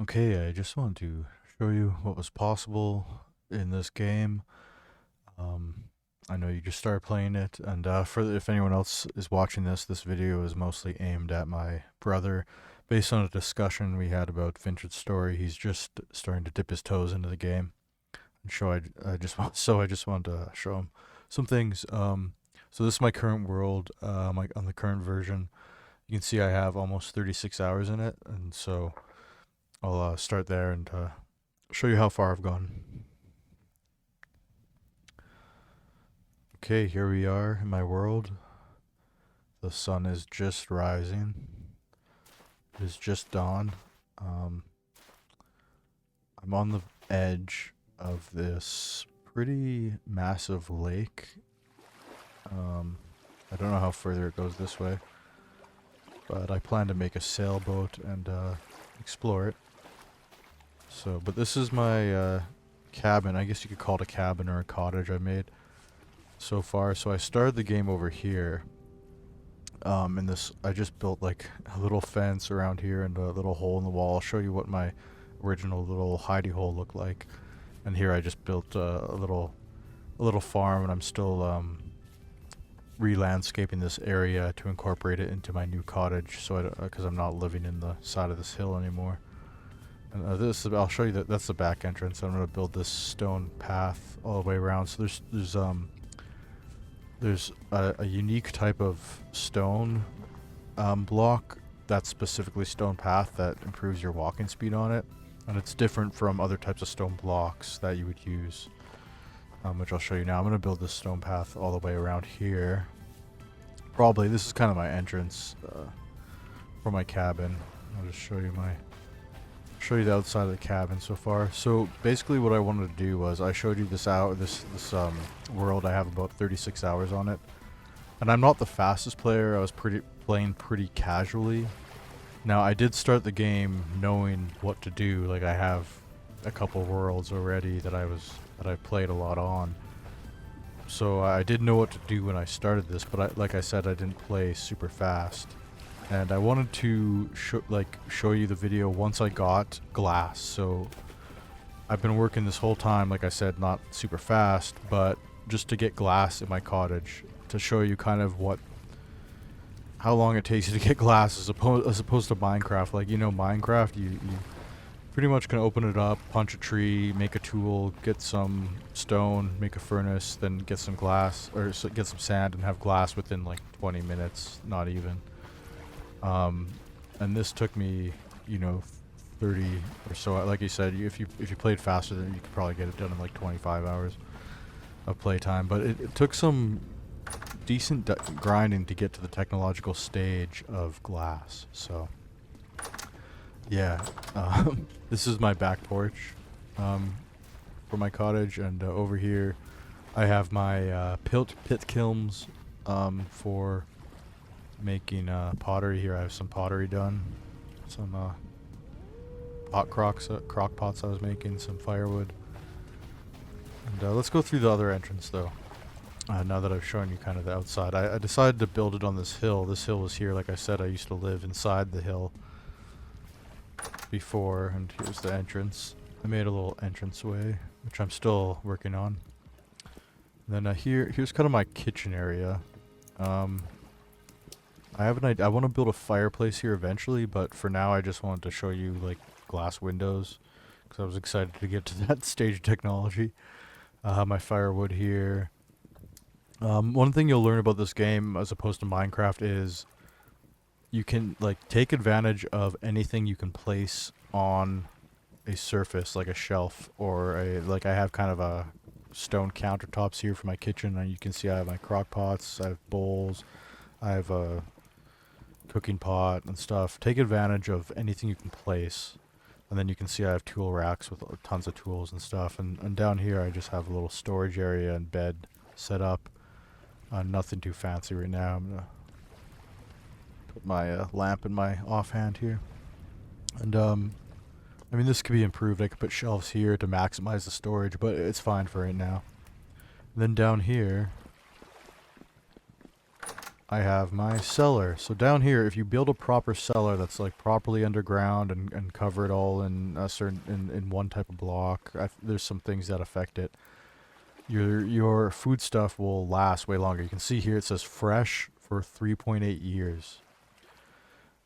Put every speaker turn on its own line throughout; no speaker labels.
Okay, I just wanted to show you what was possible in this game. Um, I know you just started playing it, and if anyone else is watching this video is mostly aimed at my brother. Based on a discussion we had about Vintage Story, he's just starting to dip his toes into the game. And I just wanted to show him some things. So this is my current world, on the current version. You can see I have almost 36 hours in it, and so I'll start there and show you how far I've gone. Okay, here we are in my world. The sun is just rising. It is just dawn. Um, I'm on the edge of this pretty massive lake. Um, I don't know how further it goes this way, but I plan to make a sailboat and explore it. But this is my cabin. I guess you could call it a cabin or a cottage I made so far. So I started the game over here. In this, I just built like a little fence around here and a little hole in the wall. I'll show you what my original little hidey hole looked like. And here I just built a little farm, and I'm still re-landscaping this area to incorporate it into my new cottage. So because I'm not living in the side of this hill anymore. And I'll show you that's the back entrance. I'm gonna build this stone path all the way around. So there's a unique type of stone block that's specifically stone path that improves your walking speed on it, and it's different from other types of stone blocks that you would use, which I'll show you now. I'm going to build this stone path all the way around here. Probably this is kind of my entrance for my cabin. I'll just show you the outside of the cabin so far. So basically what I wanted to do was I showed you this world. I have about 36 hours on it. And I'm not the fastest player. I was playing pretty casually. Now I did start the game knowing what to do. Like I have a couple worlds already that I played a lot on. So I did know what to do when I started this, but like I said, I didn't play super fast. And I wanted to show you the video once I got glass. So I've been working this whole time, like I said, not super fast, but just to get glass in my cottage, to show you kind of how long it takes you to get glass as opposed to Minecraft. Like, you know, Minecraft, you pretty much can open it up, punch a tree, make a tool, get some stone, make a furnace, then get some glass, or get some sand and have glass within like 20 minutes, not even. And this took me, 30 or so. Like you said, if you played faster, then you could probably get it done in like 25 hours of playtime. But it took some decent grinding to get to the technological stage of glass. So yeah, this is my back porch for my cottage, and over here I have my pit kilns for making pottery. Here I have some pottery done, some crock pots I was making, some firewood. And let's go through the other entrance though. Now that I've shown you kind of the outside, I decided to build it on this hill. This hill was here, like I said, I used to live inside the hill before, and here's the entrance. I made a little entranceway, which I'm still working on. And then here's kind of my kitchen area. I have an idea. I want to build a fireplace here eventually, but for now I just wanted to show you like glass windows because I was excited to get to that stage of technology. My firewood here. One thing you'll learn about this game as opposed to Minecraft is you can like take advantage of anything you can place on a surface, like a shelf or I have kind of a stone countertops here for my kitchen, and you can see I have my crock pots, I have bowls, I have a cooking pot and stuff. Take advantage of anything you can place. And then you can see I have tool racks with tons of tools and stuff. And down here I just have a little storage area and bed set up. Nothing too fancy right now. I'm going to put my lamp in my offhand here. And I mean, this could be improved. I could put shelves here to maximize the storage, but it's fine for right now. And then down here, I have my cellar. So down here, if you build a proper cellar that's like properly underground and cover it all in a certain in one type of block, there's some things that affect it. Your food stuff will last way longer. You can see here it says fresh for 3.8 years.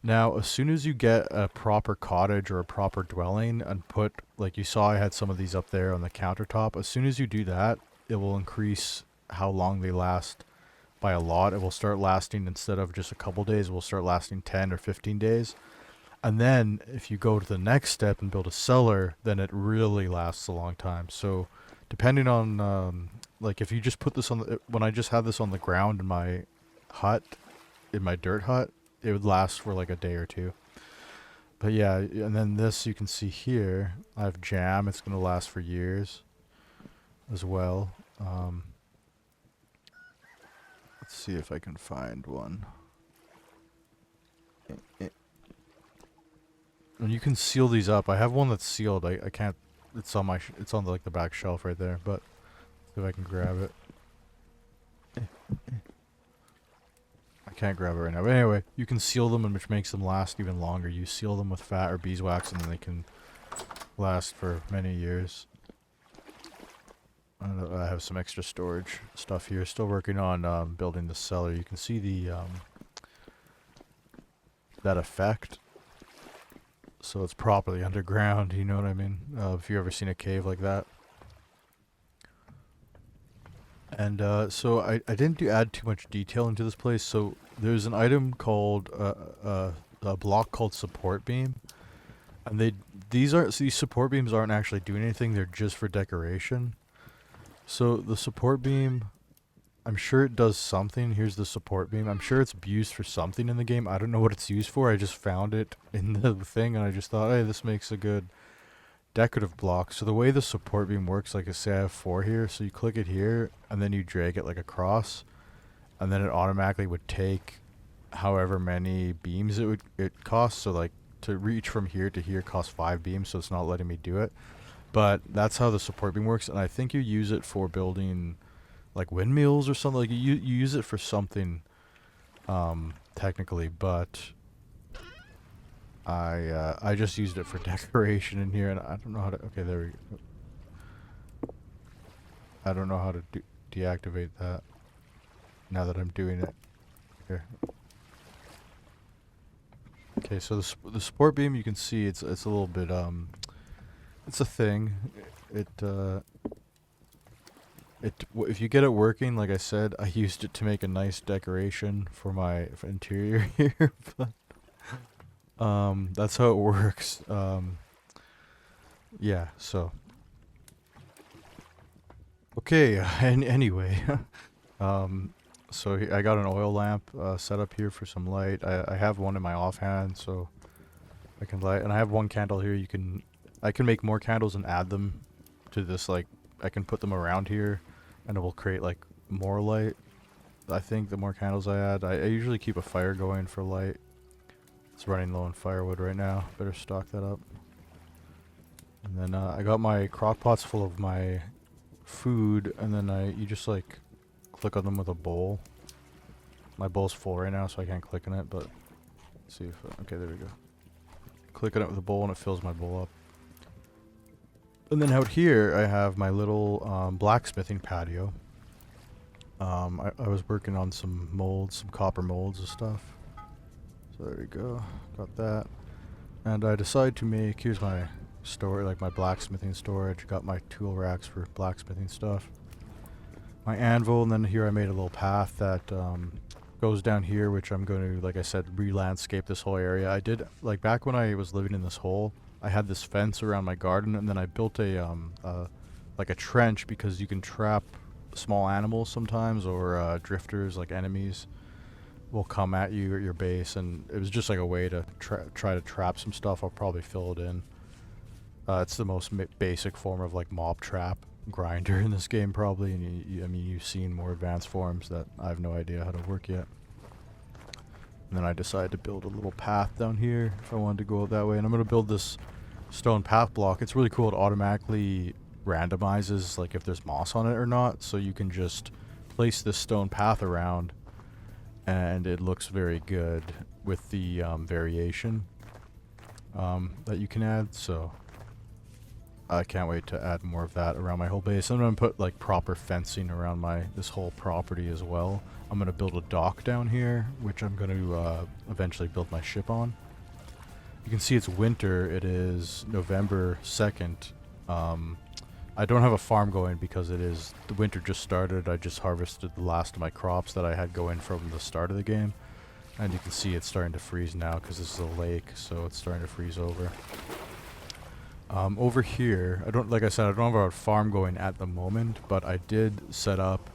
Now, as soon as you get a proper cottage or a proper dwelling and put, like you saw I had some of these up there on the countertop, as soon as you do that, it will increase how long they last by a lot. It will start lasting, instead of just a couple days, it will start lasting 10 or 15 days. And then if you go to the next step and build a cellar, then it really lasts a long time. So depending on, like if you just put this on when I just had this on the ground in my hut, in my dirt hut, it would last for like a day or two. But yeah, and then this you can see here, I have jam. It's going to last for years as well. Let's see if I can find one. And you can seal these up. I have one that's sealed. I can't. It's on my. It's on like the back shelf right there. But see if I can grab it. I can't grab it right now. But anyway, you can seal them, and which makes them last even longer. You seal them with fat or beeswax, and then they can last for many years. I have some extra storage stuff here. Still working on building the cellar. You can see the that effect. So it's properly underground. You know what I mean? If you ever seen a cave like that. And so I didn't add too much detail into this place. So there's an item called a block called support beam, and these support beams aren't actually doing anything. They're just for decoration. So the support beam, I'm sure it does something. Here's the support beam. I'm sure it's used for something in the game. I don't know what it's used for. I just found it in the thing, and I just thought, hey, this makes a good decorative block. So the way the support beam works, like I say, I have 4 here. So you click it here, and then you drag it like across, and then it automatically would take however many beams it costs. So like to reach from here to here costs 5 beams, so it's not letting me do it. But that's how the support beam works, and I think you use it for building like windmills or something. Like you use it for something technically, but I just used it for decoration in here, and I don't know how to. Okay, there we go. I don't know how to deactivate that now that I'm doing it. Okay. Okay, so the support beam, you can see it's a little bit it's a thing. If you get it working, like I said, I used it to make a nice decoration for my interior here. But that's how it works. Yeah, so okay. Anyway, so I got an oil lamp set up here for some light. I have one in my offhand, so I can light, and I have one candle here. I can make more candles and add them to this. Like I can put them around here, and it will create like more light. I think the more candles I add, I usually keep a fire going for light. It's running low on firewood right now. Better stock that up. And then I got my crock pots full of my food, and then you just like click on them with a bowl. My bowl's full right now, so I can't click on it, but let's see if okay, there we go. Click on it with a bowl, and it fills my bowl up. And then out here, I have my little blacksmithing patio. I was working on some molds, some copper molds and stuff. So there we go, got that. And I decided to make, here's my store, like my blacksmithing storage. Got my tool racks for blacksmithing stuff. My anvil, and then here I made a little path that goes down here, which I'm going to, like I said, re-landscape this whole area. I did, like back when I was living in this hole, I had this fence around my garden, and then I built like a trench, because you can trap small animals sometimes, or drifters, like enemies, will come at you at your base, and it was just like a way to try to trap some stuff. I'll probably fill it in. It's the most basic form of like mob trap grinder in this game probably, and I mean you've seen more advanced forms that I have no idea how to work yet. And then I decided to build a little path down here if I wanted to go out that way, and I'm going to build this stone path block. It's really cool. It automatically randomizes like if there's moss on it or not, so you can just place this stone path around, and it looks very good with the variation that you can add. So I can't wait to add more of that around my whole base. I'm gonna put like proper fencing around this whole property as well. I'm gonna build a dock down here, which I'm gonna eventually build my ship on. You can see it's winter. It is November 2nd. I don't have a farm going because the winter just started. I just harvested the last of my crops that I had going from the start of the game. And you can see it's starting to freeze now because this is a lake, so it's starting to freeze over. Over here, like I said, I don't have a farm going at the moment, but I did set up,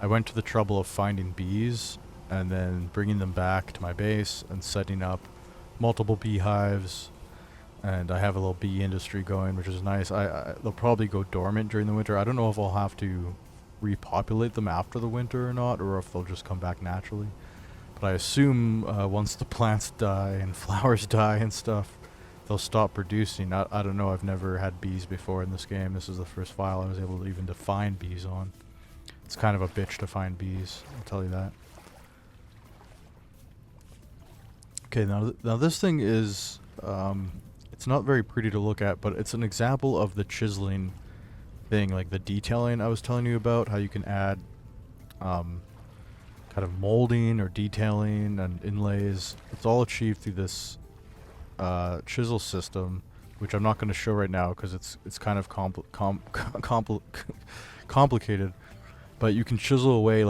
I went to the trouble of finding bees and then bringing them back to my base and setting up multiple beehives, and I have a little bee industry going, which is nice. They'll probably go dormant during the winter. I don't know if I'll have to repopulate them after the winter or not, or if they'll just come back naturally. But I assume once the plants die and flowers die and stuff, they'll stop producing. I don't know, I've never had bees before in this game. This is the first file I was able to even to find bees on. It's kind of a bitch to find bees, I'll tell you that. Okay, now this thing is, it's not very pretty to look at, but it's an example of the chiseling thing, like the detailing I was telling you about, how you can add kind of molding or detailing and inlays. It's all achieved through this chisel system, which I'm not going to show right now because it's kind of complicated. But you can chisel away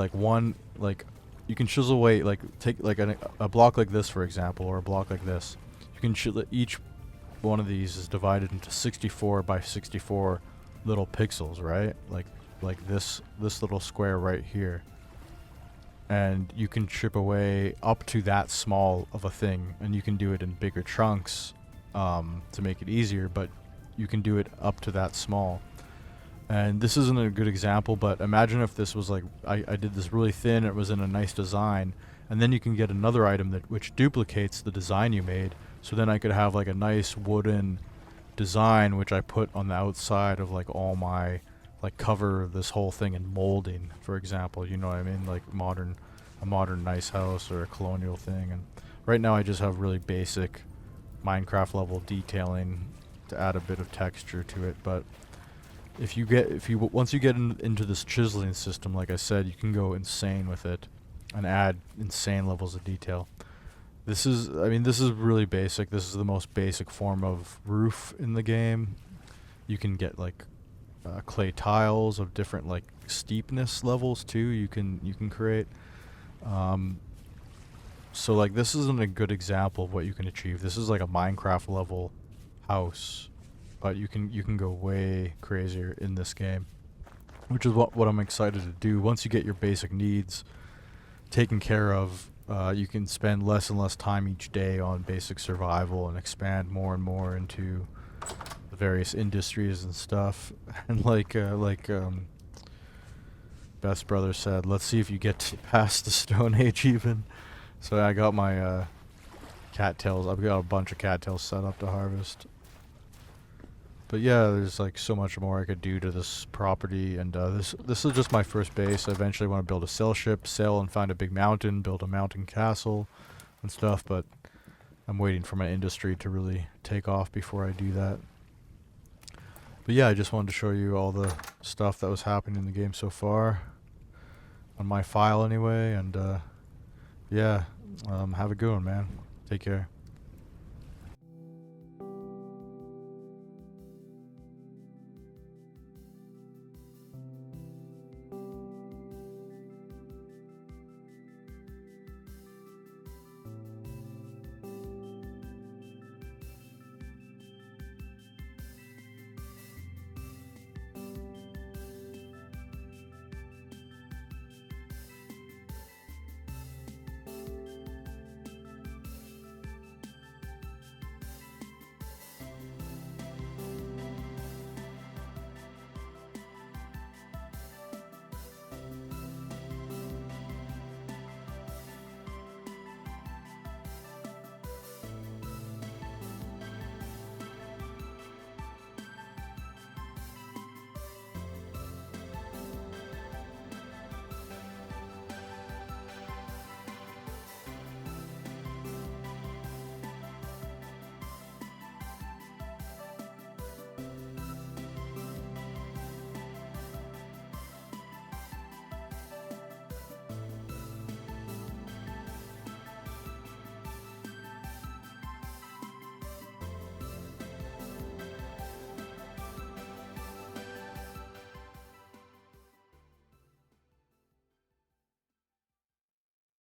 you can chisel away, take like a block like this, for example, or a block like this. You can each one of these is divided into 64 by 64 little pixels, right? Like this little square right here. And you can chip away up to that small of a thing, and you can do it in bigger chunks to make it easier, but you can do it up to that small. And this isn't a good example, but imagine if this was like, I did this really thin, it was in a nice design, and then you can get another item which duplicates the design you made, so then I could have like a nice wooden design which I put on the outside of like all my, like cover this whole thing in molding, for example, you know what I mean, like a modern nice house or a colonial thing. And right now I just have really basic Minecraft level detailing to add a bit of texture to it, but once you get into this chiseling system, like I said, you can go insane with it and add insane levels of detail. This is really basic. This is the most basic form of roof in the game. You can get like clay tiles of different like steepness levels too. You can create. So like this isn't a good example of what you can achieve. This is like a Minecraft level house, but you can go way crazier in this game, which is what I'm excited to do. Once you get your basic needs taken care of, you can spend less and less time each day on basic survival and expand more and more into the various industries and stuff. And like Best Brother said, let's see if you get past the Stone Age even. So I got my cattails. I've got a bunch of cattails set up to harvest. But yeah, there's like so much more I could do to this property, and this is just my first base. I eventually want to build a sail ship, sail and find a big mountain, build a mountain castle and stuff, but I'm waiting for my industry to really take off before I do that. But yeah, I just wanted to show you all the stuff that was happening in the game so far, on my file anyway, and yeah, have a good one, man. Take care.